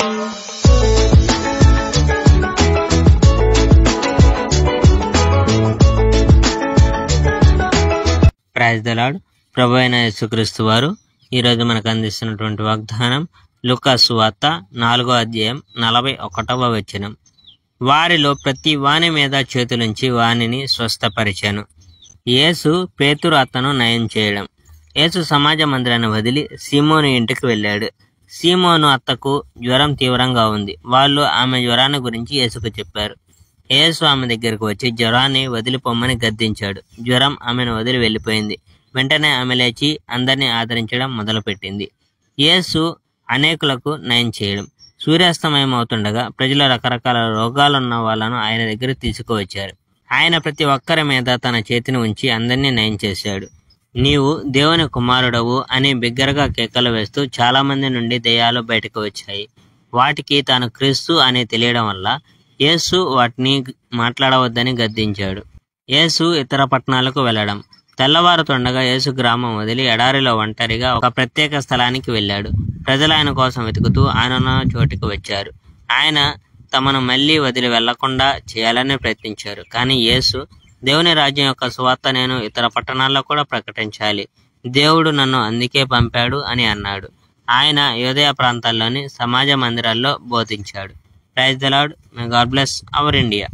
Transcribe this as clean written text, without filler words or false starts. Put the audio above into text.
Praise the lord. ప్రభు అయిన యేసుక్రీస్తు వారు ఈరోజు మనకు అందిస్తున్నటువంటి వాగ్దానం లూకా సువార్త 4వ అధ్యాయం 41వ వచనం. వారిలో ప్రతి వాని మీద చేతులుంచి వానిని స్వస్థపరిచాను. యేసు పేతురు అత్తను నయం చేయడం. యేసు సమాజ మందిరాన్ని వదిలి సీమోను ఇంటికి వెళ్ళాడు. సీమోను అత్తకు జ్వరం తీవ్రంగా ఉంది. వాళ్ళు ఆమె జ్వరాన్ని గురించి యేసుకు చెప్పారు. యేసు ఆమె దగ్గరకు వచ్చి జ్వరాన్ని వదిలిపోమ్మని గద్దించాడు. జ్వరం ఆమెను వదిలి వెళ్ళిపోయింది. వెంటనే ఆమె లేచి అందరినీ ఆదరించడం మొదలుపెట్టింది. యేసు అనేకులకు నయం చేయడం. సూర్యాస్తమయం అవుతుండగా ప్రజలు రకరకాల రోగాలున్న వాళ్ళను ఆయన దగ్గర తీసుకువచ్చారు. ఆయన ప్రతి ఒక్కరి మీద తన చేతిని ఉంచి అందరినీ నయం చేశాడు. నీవు దేవుని కుమారుడవు అని బిగ్గరగా కేకలు వేస్తూ చాలా మంది నుండి దెయ్యాలు బయటకు వచ్చాయి. వాటికి తాను క్రీస్తు అని తెలియడం వల్ల యేసు వాటిని మాట్లాడవద్దని గద్దించాడు. యేసు ఇతర పట్టణాలకు వెళ్ళడం. తెల్లవారుతుండగా యేసు గ్రామం వదిలి ఎడారిలో ఒంటరిగా ఒక ప్రత్యేక స్థలానికి వెళ్ళాడు. ప్రజలు ఆయన కోసం వెతుకుతూ ఆయన చోటికి వచ్చారు. ఆయన తమను మళ్ళీ వదిలి వెళ్లకుండా చేయాలని ప్రయత్నించారు. కానీ యేసు దేవుని రాజ్యం యొక్క సువార్త నేను ఇతర పట్టణాల్లో కూడా ప్రకటించాలి. దేవుడు నన్ను అందుకే పంపాడు అని అన్నాడు. ఆయన యూదయ ప్రాంతాల్లోని సమాజ మందిరాల్లో బోధించాడు. Praise the Lord. May God bless our India.